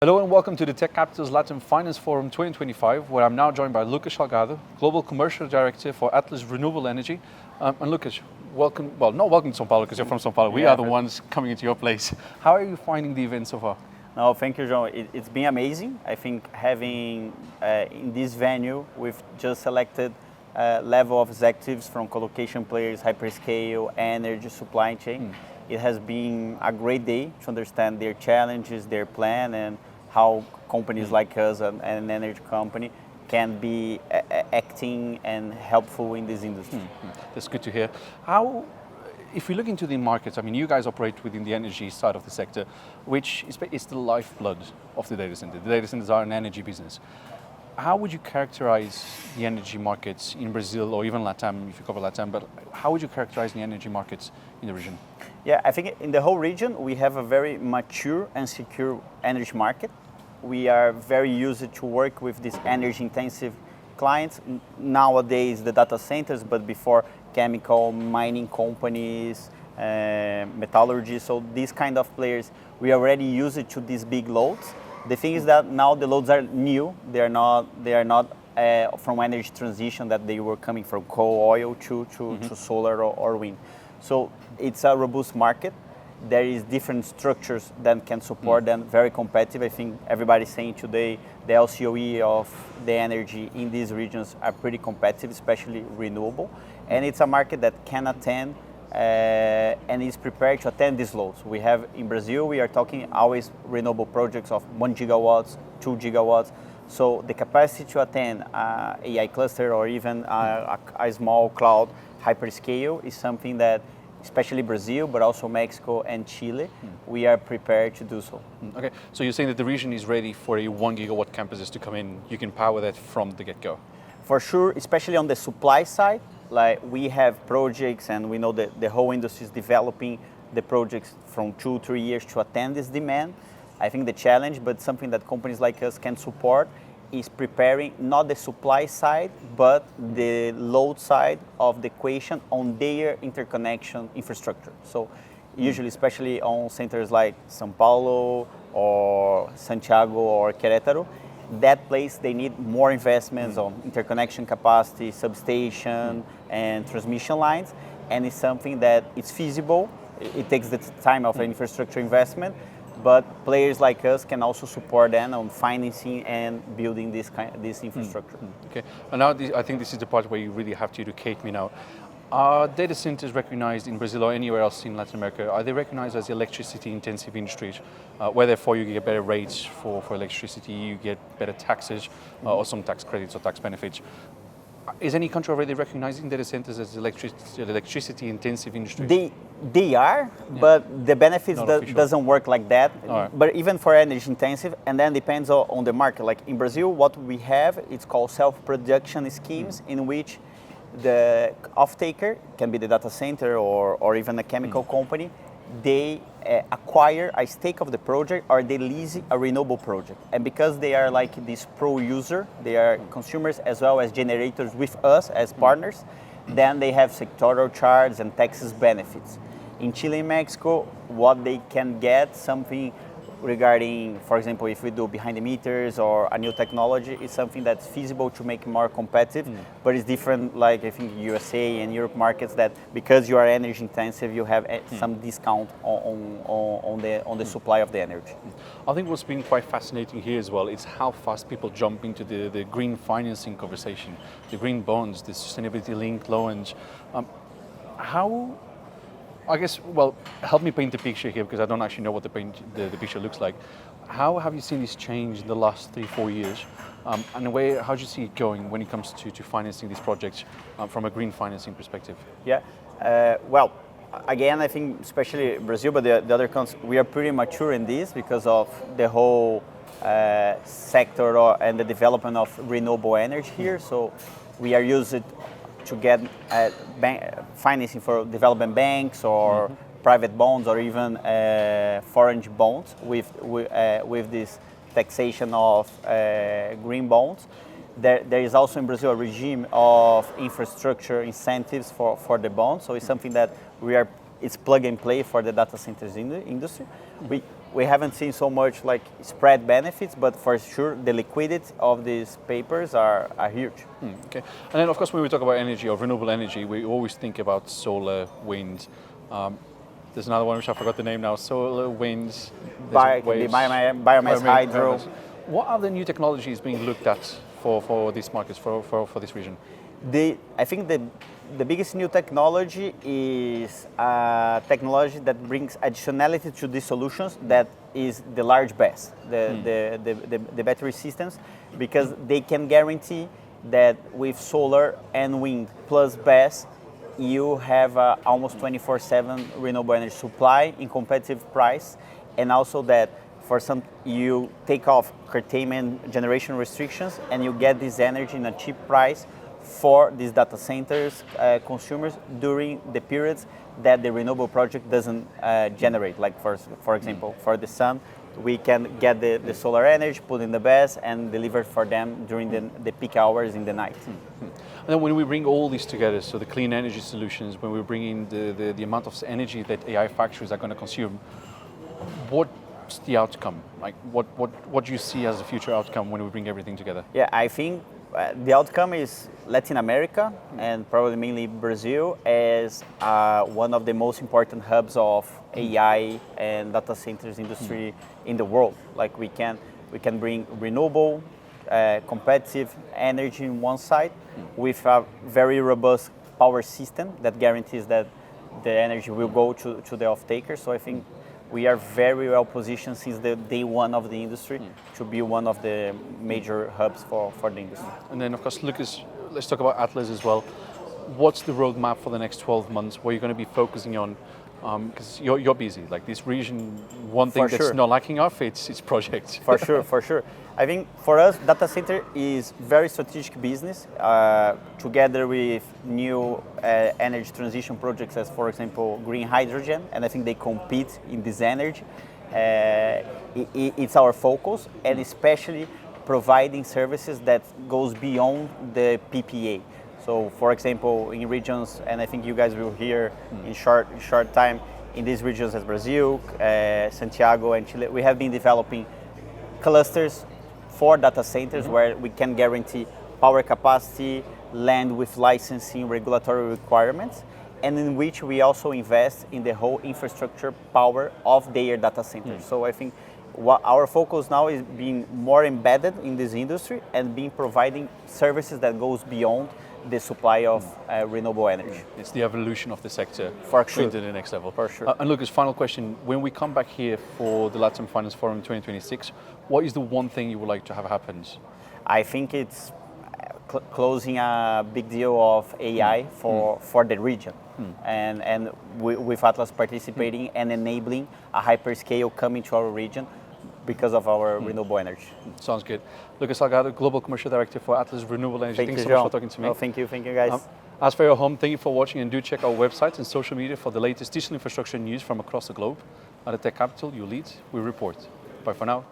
Hello and welcome to the Tech Capital's LATAM Finance Forum 2025, where I'm now joined by Lucas Salgado, Global Commercial Director for Atlas Renewable Energy. And Lucas, welcome, well, not welcome to São Paulo because you're from São Paulo. We are the ones coming into your place. How are you finding the event so far? No, thank you, João. It's been amazing. I think having in this venue, we've just selected level of executives from colocation players, hyperscale, energy, supply chain. It has been a great day to understand their challenges, their plan, and how companies like us, an energy company, can be acting and helpful in this industry. That's good to hear. How, if we look into the markets, I mean, you guys operate within the energy side of the sector, which is the lifeblood of the data center. The data centers are an energy business. How would you characterize the energy markets in Brazil or even LATAM, if you cover LATAM, but how would you characterize the energy markets in the region? Yeah, I think in the whole region, we have a very mature and secure energy market. We are very used to work with these energy intensive clients. Nowadays, the data centers, but before chemical, mining companies, metallurgy. So these kind of players, we already use it to these big loads. The thing is that now the loads are new. They are not from energy transition that they were coming from coal, oil to solar or wind. So it's a robust market. There is different structures that can support them, very competitive. I think everybody's saying today the LCOE of the energy in these regions are pretty competitive, especially renewable. And it's a market that can attend and is prepared to attend these loads. We have in Brazil, we are talking always renewable projects of 1 gigawatts, 2 gigawatts. So the capacity to attend AI cluster or even a small cloud hyperscale is something that, especially Brazil, but also Mexico and Chile, we are prepared to do so. Okay, so you're saying that the region is ready for a 1 gigawatt campuses to come in. You can power that from the get-go. For sure, especially on the supply side, like we have projects and we know that the whole industry is developing the projects from 2-3 years to attend this demand. I think the challenge, but something that companies like us can support, is preparing not the supply side, but the load side of the equation on their interconnection infrastructure. So usually, especially on centers like São Paulo or Santiago or Querétaro, that place they need more investments on interconnection capacity, substation, and transmission lines. And it's something that it's feasible. It takes the time of an infrastructure investment, but players like us can also support them on financing and building this infrastructure. Okay, and now I think this is the part where you really have to educate me now. Are data centers recognized in Brazil or anywhere else in Latin America? Are they recognized as electricity intensive industries, where therefore you get better rates for electricity, you get better taxes, or some tax credits or tax benefits? Is any country already recognizing data centers as electricity intensive industries? They are, but the benefits doesn't work like that. Right. But even for energy intensive, and then depends on the market. Like in Brazil, what we have, it's called self-production schemes, in which the off-taker, can be the data center or even a chemical company, they acquire a stake of the project or they lease a renewable project. And because they are like this pro-user, they are consumers as well as generators with us as partners, then they have sectoral charges and taxes benefits. In Chile and Mexico, what they can get, something regarding, for example, if we do behind the meters or a new technology, is something that's feasible to make more competitive, but it's different, like I think USA and Europe markets, that because you are energy intensive, you have some discount on the supply of the energy. I think what's been quite fascinating here as well is how fast people jump into the green financing conversation, the green bonds, the sustainability linked loans. How, I guess, well, help me paint the picture here because I don't actually know what the picture looks like. How have you seen this change in the last 3-4 years? And how do you see it going when it comes to financing these projects from a green financing perspective? Yeah, well, again, I think especially Brazil, but the other countries, we are pretty mature in this because of the whole sector and the development of renewable energy here. So we are used to get financing for development banks or private bonds or even foreign bonds with this taxation of green bonds. There is also in Brazil a regime of infrastructure incentives for the bonds. So it's something that we are it's plug and play for the data centers industry. We haven't seen so much like spread benefits, but for sure the liquidity of these papers are huge. Okay, and then of course when we talk about energy or renewable energy, we always think about solar, wind. There's another one which I forgot the name now. Solar, wind, biomass, hydro. What are the new technologies being looked at for these markets, for this region? I think the biggest new technology is technology that brings additionality to these solutions, that is the large BESS, the battery systems, because they can guarantee that with solar and wind plus BESS, you have almost 24/7 renewable energy supply in competitive price, and also that for some you take off curtailment generation restrictions and you get this energy in a cheap price for these data centers consumers during the periods that the renewable project doesn't generate. Like for example, for the sun, we can get the solar energy, put in the BESS, and deliver for them during the peak hours in the night. And then when we bring all these together, so the clean energy solutions, when we bring in the amount of energy that AI factories are going to consume, what's the outcome? Like what do you see as the future outcome when we bring everything together? Yeah, I think the outcome is Latin America and probably mainly Brazil as one of the most important hubs of AI and data centers industry in the world. Like we can bring renewable, competitive energy on one side with a very robust power system that guarantees that the energy will go to the off-taker. So I think we are very well positioned since the day one of the industry to be one of the major hubs for the industry. And then of course, Lucas, let's talk about Atlas as well. What's the roadmap for the next 12 months? What are you going to be focusing on? Because you're busy. Like this region, one thing that's not lacking of it's projects. For sure. I think for us, data center is very strategic business. Together with new energy transition projects, as for example green hydrogen, and I think they compete in this energy. It's our focus, and especially providing services that goes beyond the PPA. So, for example, in regions, and I think you guys will hear in short time, in these regions as Brazil, Santiago, and Chile, we have been developing clusters for data centers where we can guarantee power capacity, land with licensing, regulatory requirements, and in which we also invest in the whole infrastructure power of their data centers. So I think our focus now is being more embedded in this industry and being providing services that goes beyond the supply of renewable energy. It's the evolution of the sector for sure. To the next level. For sure. And Lucas, final question. When we come back here for the LATAM Finance Forum 2026, what is the one thing you would like to have happen? I think it's closing a big deal of AI for the region. And with Atlas participating and enabling a hyperscale coming to our region because of our renewable energy. Sounds good. Lucas Salgado, Global Commercial Director for Atlas Renewable Energy. Thanks so much for talking to me. Oh, thank you guys. As for your home, thank you for watching, and do check our website and social media for the latest digital infrastructure news from across the globe. At the Tech Capital, you lead, we report. Bye for now.